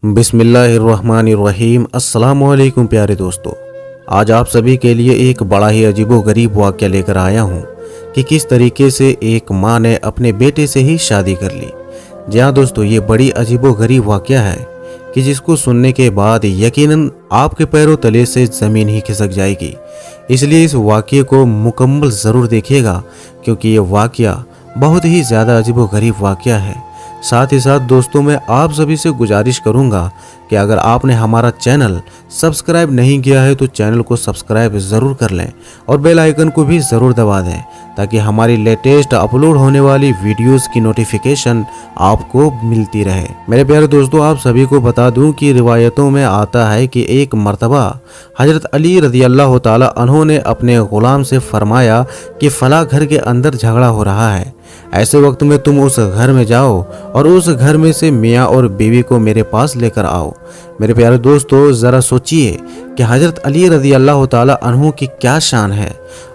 बिस्मिल्लाहिर्रहमानिर्रहीम। अस्सलाम वालेकुम प्यारे दोस्तों, आज आप सभी के लिए एक बड़ा ही अजीबोगरीब वाक़या लेकर आया हूँ कि किस तरीके से एक माँ ने अपने बेटे से ही शादी कर ली। जी हाँ दोस्तों, ये बड़ी अजीबोगरीब वाक़या है कि जिसको सुनने के बाद यकीनन आपके पैरों तले से ज़मीन ही खिसक जाएगी। इसलिए इस वाक़ये को मुकम्मल ज़रूर देखिएगा, क्योंकि ये वाक़या बहुत ही ज़्यादा अजीबोगरीब वाक़या है। साथ ही साथ दोस्तों, मैं आप सभी से गुजारिश करूंगा कि अगर आपने हमारा चैनल सब्सक्राइब नहीं किया है तो चैनल को सब्सक्राइब ज़रूर कर लें और बेल आइकन को भी ज़रूर दबा दें, ताकि हमारी लेटेस्ट अपलोड होने वाली वीडियोस की नोटिफिकेशन आपको मिलती रहे। मेरे प्यारे दोस्तों, आप सभी को बता दूं कि रिवायतों में आता है कि एक मर्तबा हज़रत अली रज़ी अल्लाह ताला अन्हु ने अपने ग़ुलाम से फरमाया कि फ़ला घर के अंदर झगड़ा हो रहा है, ऐसे वक्त में तुम उस घर में जाओ और उस घर में से मियाँ और बीवी को मेरे पास लेकर आओ। मेरे प्यारे दोस्तों, ज़रा सोचिए कि हज़रत अली रज़ी अल्लाह ताला अन्हु की क्या शान है।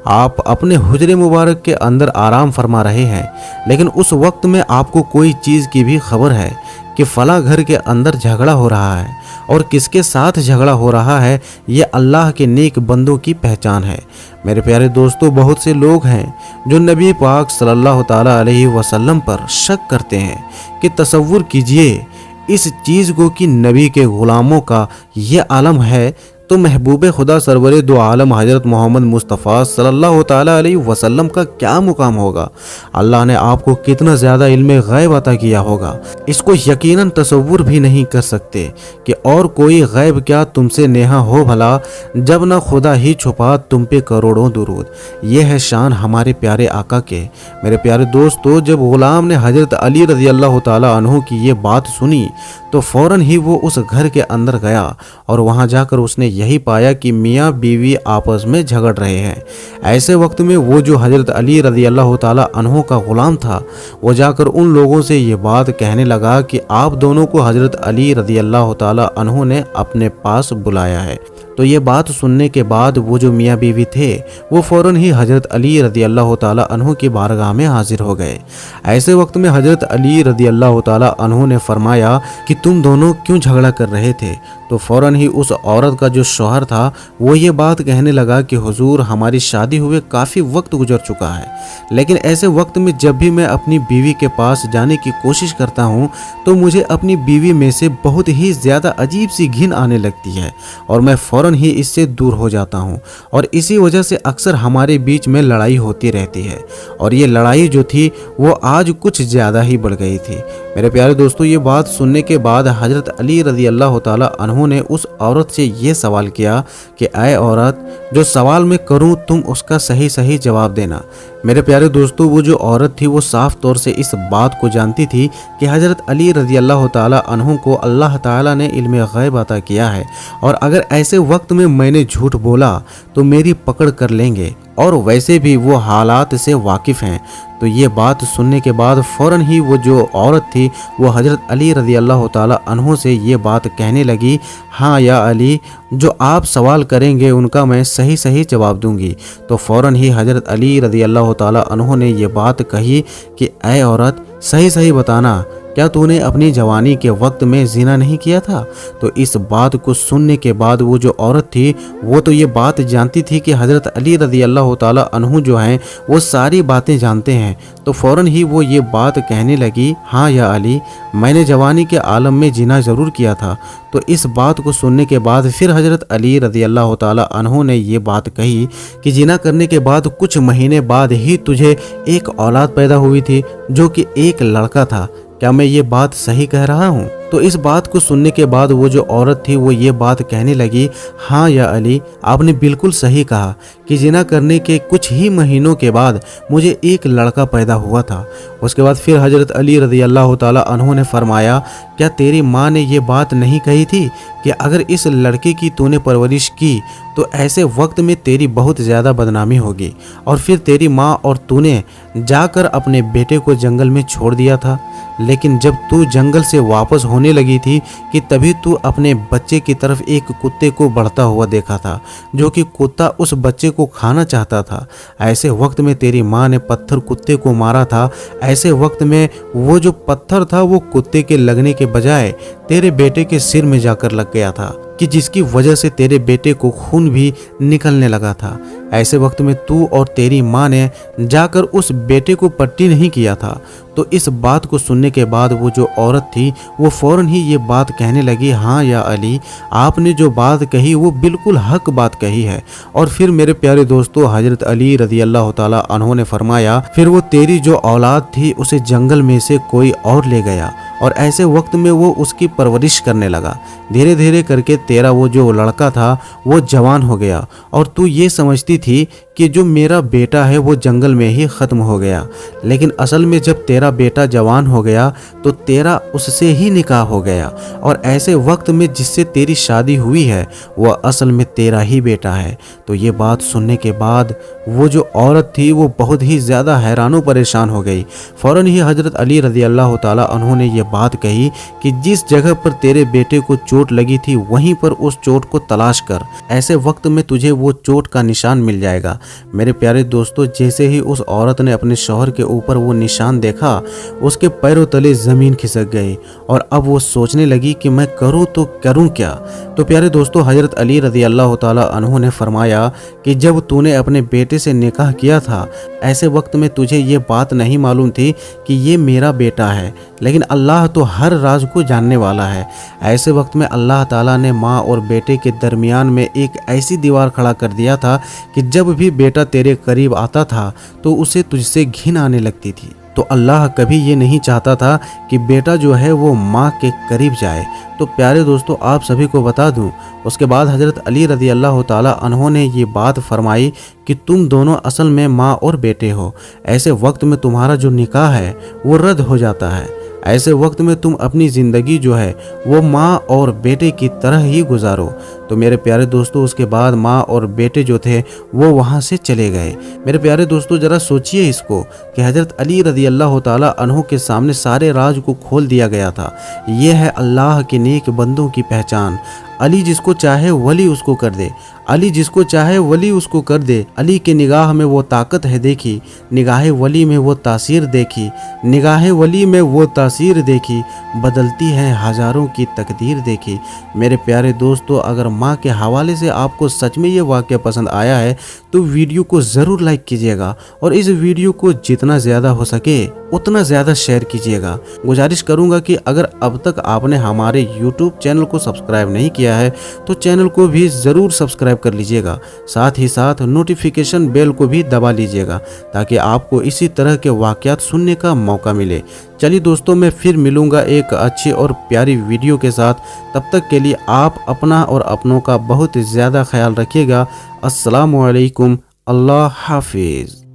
आप अपने हुजरे मुबारक के अंदर आराम फरमा रहे हैं, लेकिन उस वक्त में आपको कोई चीज़ की भी खबर है कि फ़ला घर के अंदर झगड़ा हो रहा है, और किसके साथ झगड़ा हो रहा है ये अल्लाह के नेक बंदों की पहचान है। मेरे प्यारे दोस्तों, बहुत से लोग हैं जो नबी पाक सल्लल्लाहु ताला अलैहि वसल्लम पर शक करते हैं कि तसव्वुर कीजिए इस चीज़ को कि नबी के ग़ुलामों का ये आलम है, तो महबूब खुदा सरवरे दो आलम हज़रत मोहम्मद मुस्तफ़ा सल्लल्लाहु ताला अलैहि वसल्लम का क्या मुकाम होगा। अल्लाह ने आपको कितना ज़्यादा इल्म गैब अता किया होगा, इसको यकीनन तसव्वुर भी नहीं कर सकते कि और कोई गैब क्या तुमसे नेहा हो भला, जब ना खुदा ही छुपा तुम पे करोड़ों दुरूद। ये है शान हमारे प्यारे आका के। मेरे प्यारे दोस्तों, जब ग़ुलाम ने हज़रत अली रज़ी अल्लाह ताला अन्हु की ये बात सुनी तो फ़ौरन ही वो उस घर के अंदर गया और वहाँ जाकर उसने यही पाया कि मियाँ बीवी आपस में झगड़ रहे हैं। ऐसे वक्त में वो जो हज़रत अली रज़ी अल्लाह ताला अन्हु का ग़ुलाम था, वो जाकर उन लोगों से ये बात कहने लगा कि आप दोनों को हज़रत अली रज़ी अल्लाह ताला अन्हु ने अपने पास बुलाया है। तो ये बात सुनने के बाद वो जो मियाँ बीवी थे वो फ़ौरन ही हज़रत अली रज़ी अल्लाह ताला अन्हु की बारगाह में हाजिर हो गए। ऐसे वक्त में हज़रत अली रज़ी अल्लाह ताला अन्हु ने फरमाया कि तुम दोनों क्यों झगड़ा कर रहे थे। तो फ़ौरन ही उस औरत का जो शौहर था वो ये बात कहने लगा कि हुजूर, हमारी शादी हुए काफ़ी वक्त गुजर चुका है, लेकिन ऐसे वक्त में जब भी मैं अपनी बीवी के पास जाने की कोशिश करता हूँ तो मुझे अपनी बीवी में से बहुत ही ज़्यादा अजीब सी घिन आने लगती है और मैं फ़ौरन ही इससे दूर हो जाता हूँ, और इसी वजह से अक्सर हमारे बीच में लड़ाई होती रहती है। और ये लड़ाई जो थी वो आज कुछ ज़्यादा ही बढ़ गई थी। मेरे प्यारे दोस्तों, ये बात सुनने के बाद हज़रत अली रज़ी अल्लाह ताला अन्हु ने उस औरत से ये सवाल किया कि ऐ औरत, जो सवाल मैं करूं तुम उसका सही सही जवाब देना। मेरे प्यारे दोस्तों, वो जो औरत थी वो साफ तौर से इस बात को जानती थी कि हज़रत अली रज़ी अल्लाह ताला अन्हु को अल्लाह ताला ने इल्म गैब अता किया है, और अगर ऐसे वक्त में मैंने झूठ बोला तो मेरी पकड़ कर लेंगे, और वैसे भी वो हालात से वाकिफ़ हैं। तो ये बात सुनने के बाद फ़ौरन ही वो जो औरत थी वो हज़रत अली रज़ी अल्लाह ताला अन्हु से ये बात कहने लगी, हाँ या अली, जो आप सवाल करेंगे उनका मैं सही सही जवाब दूंगी। तो फ़ौरन ही हज़रत अली रज़ी अल्लाह ताला अन्हु ने ये बात कही कि ऐ औरत, सही सही बताना, क्या तूने अपनी जवानी के वक्त में ज़िना नहीं किया था। तो इस बात को सुनने के बाद वो जो औरत थी वो तो ये बात जानती थी कि हज़रत अली रज़ी अल्लाह ताला अन्हु जो हैं वो सारी बातें जानते हैं। तो फ़ौरन ही वो ये बात कहने लगी, हाँ या अली, मैंने जवानी के आलम में ज़िना ज़रूर किया था। तो इस बात को सुनने के बाद फिर हज़रत अली रज़ी अल्लाह ताला अन्हु ने ये बात कही कि ज़िना करने के बाद कुछ महीने बाद ही तुझे एक औलाद पैदा हुई थी जो कि एक लड़का था। क्या मैं ये बात सही कह रहा हूँ? तो इस बात को सुनने के बाद वो जो औरत थी वो ये बात कहने लगी, हाँ या अली, आपने बिल्कुल सही कहा कि ज़िना करने के कुछ ही महीनों के बाद मुझे एक लड़का पैदा हुआ था। उसके बाद फिर हज़रत अली रज़ी अल्लाह ताला अन्हु ने फरमाया, क्या तेरी माँ ने ये बात नहीं कही थी कि अगर इस लड़के की तूने परवरिश की तो ऐसे वक्त में तेरी बहुत ज़्यादा बदनामी होगी, और फिर तेरी माँ और तूने जाकर अपने बेटे को जंगल में छोड़ दिया था। لیکن جب تو جنگل سے واپس ہونے لگی تھی کہ تبھی تو اپنے بچے کی طرف ایک کتے کو بڑھتا ہوا دیکھا تھا جو کہ کتا اس بچے کو کھانا چاہتا تھا۔ ایسے وقت میں تیری ماں نے پتھر کتے کو مارا تھا۔ ایسے وقت میں وہ جو پتھر تھا وہ کتے کے لگنے کے بجائے تیرے بیٹے کے سر میں جا کر لگ گیا تھا کہ جس کی وجہ سے تیرے بیٹے کو خون بھی نکلنے لگا تھا۔ ایسے وقت میں تو اور تیری ماں نے جا کر اس بیٹے کو پٹی نہیں کیا تھا۔ تو اس بات کو سننے کے بعد وہ جو عورت تھی وہ فوراً ہی یہ بات کہنے لگی، ہاں یا علی، آپ نے جو بات کہی وہ بالکل حق بات کہی ہے۔ اور پھر میرے پیارے دوستو، حضرت علی رضی اللہ تعالیٰ عنہ نے فرمایا، پھر وہ تیری جو اولاد تھی اسے جنگل میں سے کوئی اور لے گیا اور ایسے وقت میں وہ اس کی پرورش کرنے لگا۔ دھیرے دھیرے کر کے تیرا وہ جو لڑکا تھا وہ جوان ہو گیا اور تو یہ سمجھتی تھی کہ جو میرا بیٹا ہے وہ جنگل میں ہی ختم ہو گیا، لیکن اصل میں جب تیرا بیٹا جوان ہو گیا تو تیرا اس سے ہی نکاح ہو گیا اور ایسے وقت میں جس سے تیری شادی ہوئی ہے وہ اصل میں تیرا ہی بیٹا ہے۔ تو یہ بات سننے کے بعد وہ جو عورت تھی وہ بہت ہی زیادہ حیران و پریشان ہو گئی۔ فوراً ہی حضرت علی رضی اللہ تعالیٰ عنہ نے یہ بات کہی کہ جس جگہ پر تیرے بیٹے کو چوٹ لگی تھی وہیں پر اس چوٹ کو تلاش کر، ایسے وقت میں تجھے وہ چوٹ کا نشان مل جائے گا۔ میرے پیارے دوستو، جیسے ہی اس عورت نے اپنے شوہر کے اوپر وہ نشان دیکھا اس کے پیروں تلے زمین کھسک گئی اور اب وہ سوچنے لگی کہ میں کروں تو کروں کیا۔ تو پیارے دوستو، حضرت علی رضی اللہ تعالیٰ عنہ نے فرمایا کہ جب تو نے اپنے بیٹے سے نکاح کیا تھا ایسے وقت میں تجھے یہ بات نہیں معلوم تھی کہ یہ میرا بیٹا ہے، لیکن اللہ تو ہر راز کو جاننے والا ہے۔ ایسے وقت میں اللہ تعالیٰ نے ماں اور بیٹے کے درمیان میں ایک ایسی دیوار کھڑا کر دیا تھا کہ جب بھی بیٹا تیرے قریب آتا تھا تو اسے تجھ سے گھن آنے لگتی تھی۔ تو اللہ کبھی یہ نہیں چاہتا تھا کہ بیٹا جو ہے وہ ماں کے قریب جائے۔ تو پیارے دوستو، آپ سبھی کو بتا دوں، اس کے بعد حضرت علی رضی اللہ تعالیٰ عنہ نے یہ بات فرمائی کہ تم دونوں اصل میں ماں اور بیٹے ہو۔ ایسے وقت میں تمہارا جو نکاح ہے وہ رد ہو جاتا ہے۔ ایسے وقت میں تم اپنی زندگی جو ہے وہ ماں اور بیٹے کی طرح ہی گزارو۔ تو میرے پیارے دوستو، اس کے بعد ماں اور بیٹے جو تھے وہ وہاں سے چلے گئے۔ میرے پیارے دوستو، ذرا سوچئے اس کو کہ حضرت علی رضی اللہ تعالیٰ عنہ کے سامنے سارے راز کو کھول دیا گیا تھا۔ یہ ہے اللہ کے نیک بندوں کی پہچان۔ علی جس کو چاہے ولی اس کو کر دے، علی جس کو چاہے ولی اس کو کر دے۔ علی کے نگاہ میں وہ طاقت ہے دیکھی، نگاہ ولی میں وہ تاثیر دیکھی، نگاہ ولی میں وہ تاثیر دیکھی، بدلتی ہے ہزاروں کی تقدیر دیکھی۔ میرے پیارے دوستو، اگر ماں کے حوالے سے آپ کو سچ میں یہ واقعہ پسند آیا ہے تو ویڈیو کو ضرور لائک کیجیے گا اور اس ویڈیو کو جتنا زیادہ ہو سکے اتنا زیادہ شیئر کیجیے گا۔ گزارش کروں گا کہ اگر اب تک آپ نے ہمارے یوٹیوب چینل کو سبسکرائب نہیں کیا ہے تو چینل کو بھی ضرور سبسکرائب کر لیجیے گا، ساتھ ہی ساتھ نوٹیفیکیشن بیل کو بھی دبا لیجیے گا تاکہ آپ کو اسی طرح کے واقعات سننے کا موقع ملے۔ چلیے دوستوں، میں پھر ملوں گا ایک اچھی اور پیاری ویڈیو کے ساتھ۔ تب تک کے لیے آپ اپنا اور اپنوں کا بہت زیادہ خیال رکھیے گا۔ السلام علیکم، اللہ حافظ۔